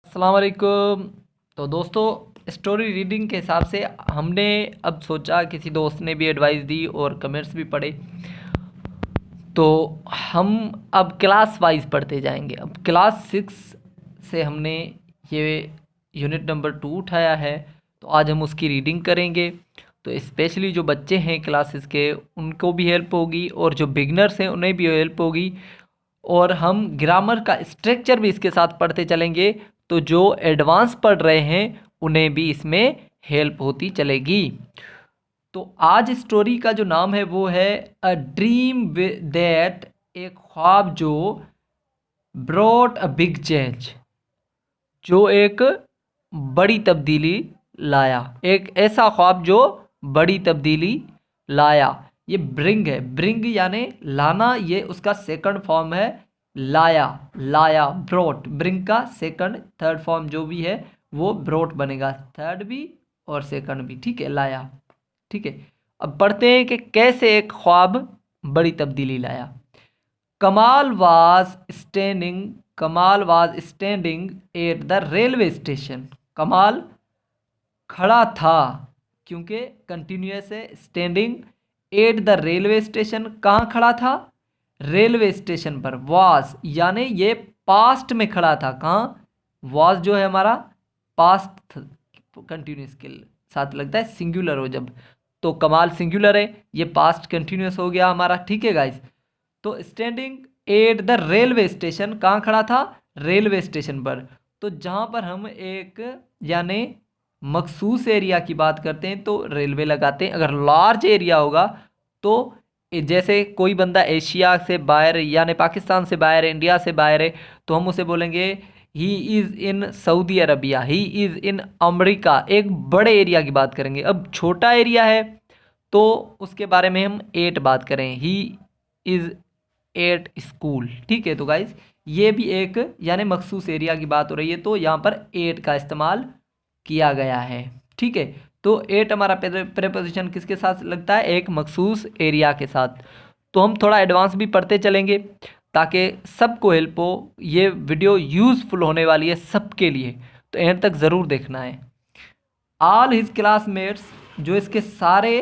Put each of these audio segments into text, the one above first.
अस्सलाम वालेकुम। तो दोस्तों, स्टोरी रीडिंग के हिसाब से हमने अब सोचा, किसी दोस्त ने भी एडवाइस दी और कमेंट्स भी पढ़े, तो हम अब क्लास वाइज पढ़ते जाएंगे। अब क्लास 6 से हमने ये यूनिट नंबर 2 उठाया है, तो आज हम उसकी रीडिंग करेंगे। तो स्पेशली जो बच्चे हैं क्लासेस के, उनको भी हेल्प होगी, और जो बिगनर्स हैं उन्हें भी हेल्प होगी। और हम ग्रामर का स्ट्रक्चर भी इसके साथ पढ़ते चलेंगे, तो जो एडवांस पढ़ रहे हैं उन्हें भी इसमें हेल्प होती चलेगी। तो आज स्टोरी का जो नाम है वो है अ ड्रीम दैट, एक ख्वाब जो ब्रॉट अ बिग चेंज, जो एक बड़ी तब्दीली लाया। एक ऐसा ख्वाब जो बड़ी तब्दीली लाया। ये ब्रिंग है, ब्रिंग यानी लाना, ये उसका सेकंड फॉर्म है। लाया, लाया, ब्रोट। ब्रिंग का सेकंड थर्ड फॉर्म जो भी है वो ब्रोट बनेगा, थर्ड भी और सेकंड भी। ठीक है, लाया। ठीक है, अब पढ़ते हैं कि कैसे एक ख्वाब बड़ी तब्दीली लाया। कमाल वाज स्टैंडिंग, कमाल was standing at the railway station. कमाल खड़ा था, क्योंकि कंटिन्यूअस है। Standing at the railway station, कहाँ खड़ा था? रेलवे स्टेशन पर। वाज यानी ये पास्ट में खड़ा था। कहाँ? वाज जो है हमारा पास्ट कंटिन्यूअस के साथ लगता है, सिंगुलर हो जब, तो कमाल सिंगुलर है, ये पास्ट कंटिन्यूअस हो गया हमारा। ठीक है गाइस, तो standing at the railway station, कहाँ खड़ा था? रेलवे स्टेशन पर। तो जहाँ पर हम एक यानी मखसूस एरिया की बात करते हैं तो रेलवे लगाते हैं। अगर लार्ज एरिया होगा तो जैसे कोई बंदा एशिया से बाहर यानी पाकिस्तान से बाहर है, इंडिया से बाहर है, तो हम उसे बोलेंगे he is in Saudi Arabia, he is in America. एक बड़े एरिया की बात करेंगे। अब छोटा एरिया है तो उसके बारे में हम एट बात करें, ही इज़ एट स्कूल। ठीक है, तो गाइज ये भी एक यानी मखसूस एरिया की बात हो रही है, तो यहाँ पर एट का इस्तेमाल किया गया है। ठीक है, तो एट हमारा प्रेपोजिशन किसके साथ लगता है? एक मखसूस एरिया के साथ। तो हम थोड़ा एडवांस भी पढ़ते चलेंगे ताकि सबको हेल्प हो। ये वीडियो यूज़फुल होने वाली है सबके लिए, तो एंड तक ज़रूर देखना है। ऑल हिज क्लासमेट्स, जो इसके सारे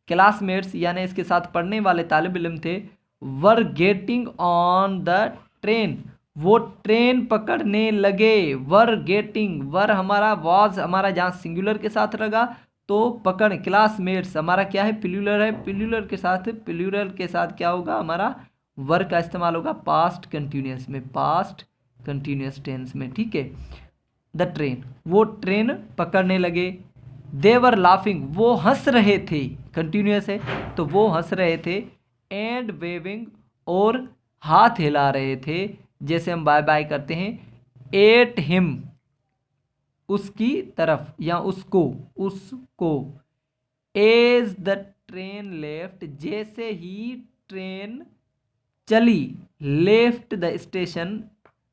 क्लासमेट्स यानी इसके साथ पढ़ने वाले तालिब इल्म थे, were getting on the train, वो ट्रेन पकड़ने लगे। वर गेटिंग, वर हमारा वाज हमारा जहाँ सिंगुलर के साथ लगा, तो पकड़ क्लासमेट्स हमारा क्या है? प्लूरल है। प्लूरल के साथ, प्लूरल के साथ क्या होगा? हमारा वर का इस्तेमाल होगा पास्ट कंटिन्यूअस में, पास्ट कंटिन्यूअस टेंस में। ठीक है, द ट्रेन, वो ट्रेन पकड़ने लगे। देवर लाफिंग, वो हंस रहे थे। कंटिन्यूअस है तो वो हंस रहे थे। एंड वेविंग, और हाथ हिला रहे थे, जैसे हम बाय बाय करते हैं। एट हिम, उसकी तरफ या उसको, उसको। एज द ट्रेन लेफ्ट, जैसे ही ट्रेन चली। लेफ्ट द स्टेशन,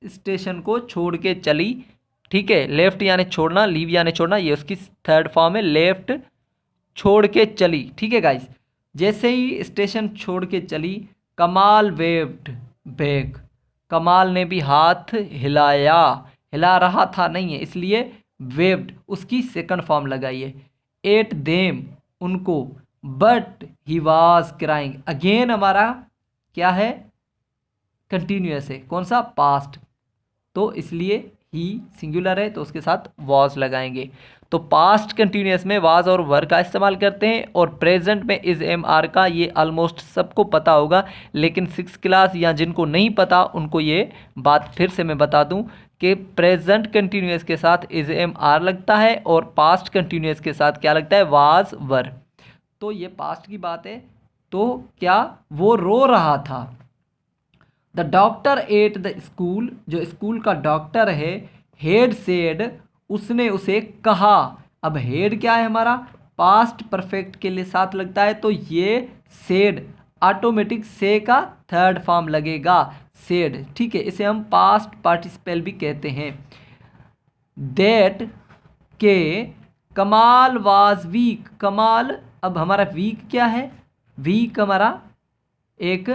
स्टेशन को छोड़ के चली। ठीक है, लेफ्ट यानी छोड़ना, लीव यानी छोड़ना, ये उसकी थर्ड फॉर्म है। लेफ्ट छोड़ के चली। ठीक है गाइस, जैसे ही स्टेशन छोड़ के चली। कमाल वेव्ड बैक, कमाल ने भी हाथ हिलाया। हिला रहा था नहीं है, इसलिए वेव्ड उसकी सेकंड फॉर्म लगाइए। एट देम, उनको। But he was crying, again हमारा क्या है? कंटिन्यूअस है। कौन सा? पास्ट, तो इसलिए ही सिंगुलर है तो उसके साथ वॉज लगाएंगे। तो पास्ट कंटिन्यूअस में वाज और वर का इस्तेमाल करते हैं, और प्रेजेंट में इज एम आर का। ये ऑलमोस्ट सबको पता होगा, लेकिन 6th क्लास या जिनको नहीं पता उनको ये बात फिर से मैं बता दूं कि प्रेजेंट कंटिन्यूअस के साथ इज एम आर लगता है, और पास्ट कंटिन्यूअस के साथ क्या लगता है? वाज वर। तो ये पास्ट की बात है, तो क्या वो रो रहा था। The doctor at the school, जो स्कूल का डॉक्टर है। हेड सेड, उसने उसे कहा। अब हेड क्या है हमारा? पास्ट परफेक्ट के लिए साथ लगता है, तो ये सेड ऑटोमेटिक से का थर्ड फॉर्म लगेगा, सेड। ठीक है, इसे हम पास्ट पार्टिसिपल भी कहते हैं। दैट के कमाल वाज वीक, कमाल अब हमारा वीक क्या है? वीक हमारा एक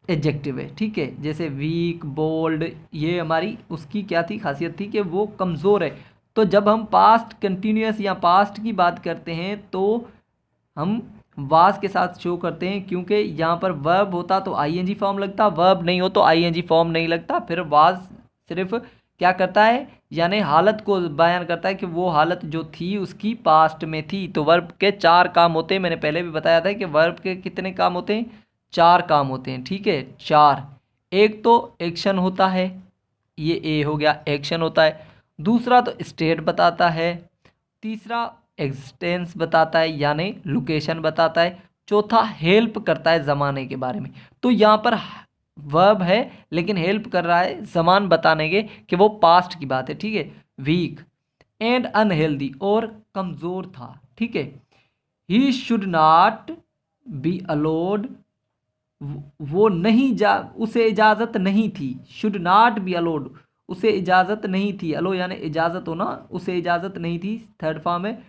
एडजेक्टिव है, ठीक है। जैसे वीक, बोल्ड, ये हमारी उसकी क्या थी, खासियत थी कि वो कमज़ोर है। तो जब हम पास्ट कंटिन्यूस या पास्ट की बात करते हैं तो हम वाज के साथ शो करते हैं, क्योंकि यहाँ पर वर्ब होता तो आईएनजी फॉर्म लगता, वर्ब नहीं हो तो आईएनजी फॉर्म नहीं लगता। फिर वाज सिर्फ क्या करता है, यानी हालत को बयान करता है कि वो हालत जो थी उसकी पास्ट में थी। तो वर्ब के 4 काम होते हैं, मैंने पहले भी बताया था कि वर्ब के कितने काम होते हैं, 4 काम होते हैं, ठीक है, 4। एक तो एक्शन होता है, ये ए हो गया, एक्शन होता है। दूसरा तो स्टेट बताता है। तीसरा एग्जिस्टेंस बताता है, यानी लोकेशन बताता है। चौथा हेल्प करता है ज़माने के बारे में। तो यहाँ पर वर्ब है लेकिन हेल्प कर रहा है ज़मान बताने के कि वो पास्ट की बात है, ठीक है। वीक एंड अनहेल्दी, और कमज़ोर था, ठीक है। He should not be allowed, वो नहीं उसे इजाज़त नहीं थी। शुड नॉट बी अलोड, उसे इजाज़त नहीं थी। अलो यानी इजाज़त हो ना, उसे इजाज़त नहीं थी। थर्ड फॉर्म है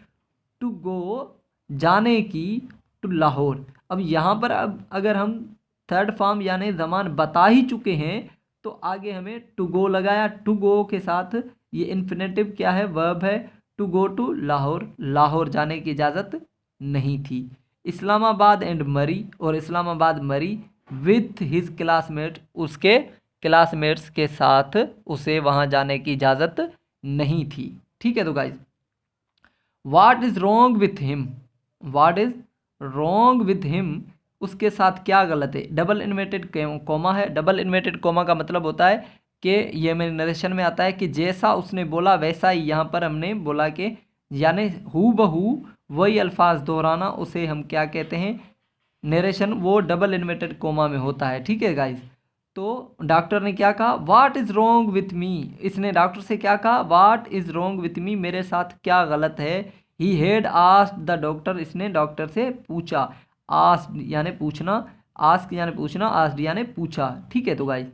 टू गो, जाने की, टू लाहौर। अब यहाँ पर अब अगर हम थर्ड फॉर्म यानी ज़मान बता ही चुके हैं तो आगे हमें टू गो लगाया। टू गो के साथ ये इन्फिनेटिव क्या है, वर्ब है। To go to Lahore, Lahore जाने की इजाज़त नहीं थी। इस्लामाबाद एंड मरी, और इस्लामाबाद मरी विथ हिज क्लासमेट, उसके क्लासमेट्स के साथ उसे वहाँ जाने की इजाज़त नहीं थी, ठीक है। तो guys what is wrong with him, what is wrong with him, उसके साथ क्या गलत है। डबल इन्वर्टेड कोमा है। डबल इन्वर्टेड कोमा का मतलब होता है कि ये मेरे नरेशन में आता है कि जैसा उसने बोला वैसा ही यहाँ पर हमने बोला कि यानी हू बहू वही अल्फाज दोहराना, उसे हम क्या कहते हैं, नरेशन। वो डबल इन्वर्टेड कोमा में होता है, ठीक है गाइज। तो डॉक्टर ने क्या कहा, what is wrong with me, इसने डॉक्टर से क्या कहा, what is wrong with me, मेरे साथ क्या गलत है। He had asked the doctor, इसने डॉक्टर से पूछा। आस्क्ड यानी पूछना, आस्क यानी पूछना, आस्क्ड यानी पूछा, ठीक है। तो गाइज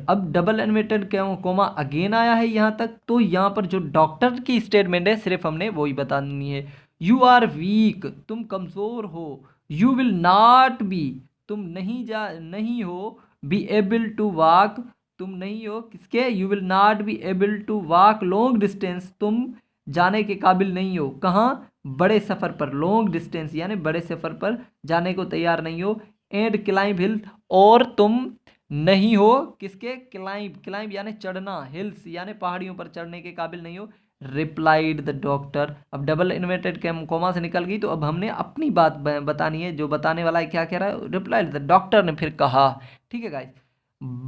अब डबल इन्वर्टेड कोमा अगेन आया है यहाँ तक। तो यहाँ पर जो डॉक्टर की स्टेटमेंट है सिर्फ हमने वही बतानी है। यू आर वीक, तुम कमज़ोर हो। यू विल नॉट बी, तुम नहीं हो, बी एबल टू वॉक, तुम नहीं हो किसके, you will not be able to walk long distance, तुम जाने के काबिल नहीं हो। कहाँ, बड़े सफ़र पर, लॉन्ग डिस्टेंस यानी बड़े सफ़र पर जाने को तैयार नहीं हो। एंड क्लाइंब हिल, और तुम नहीं हो किसके, क्लाइंब, क्लाइंब यानी चढ़ना, हिल्स यानी पहाड़ियों पर चढ़ने के काबिल नहीं हो। रिप्लाइड द डॉक्टर, अब डबल इन्वर्टेड कोमा से निकल गई तो अब हमने अपनी बात बतानी है। जो बताने वाला है क्या कह रहा है, रिप्लाइड द डॉक्टर ने फिर कहा, ठीक है गाइस।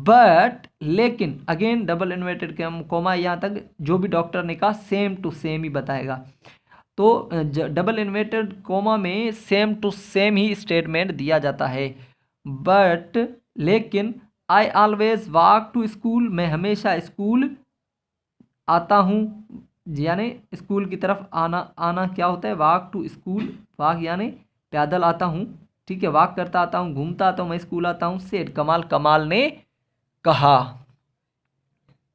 बट लेकिन अगेन डबल इन्वर्टेड कोमा यहाँ तक जो भी डॉक्टर ने कहा सेम टू सेम ही बताएगा। तो डबल इन्वर्टेड कोमा में सेम टू सेम ही स्टेटमेंट दिया जाता है। बट लेकिन I always walk to school, मैं हमेशा स्कूल आता हूँ, यानी स्कूल की तरफ आना, आना क्या होता है, वॉक टू स्कूल, वॉक यानी पैदल आता हूँ, ठीक है, वॉक करता आता हूँ, घूमता आता हूँ, मैं स्कूल आता हूँ। सेठ कमाल, कमाल ने कहा।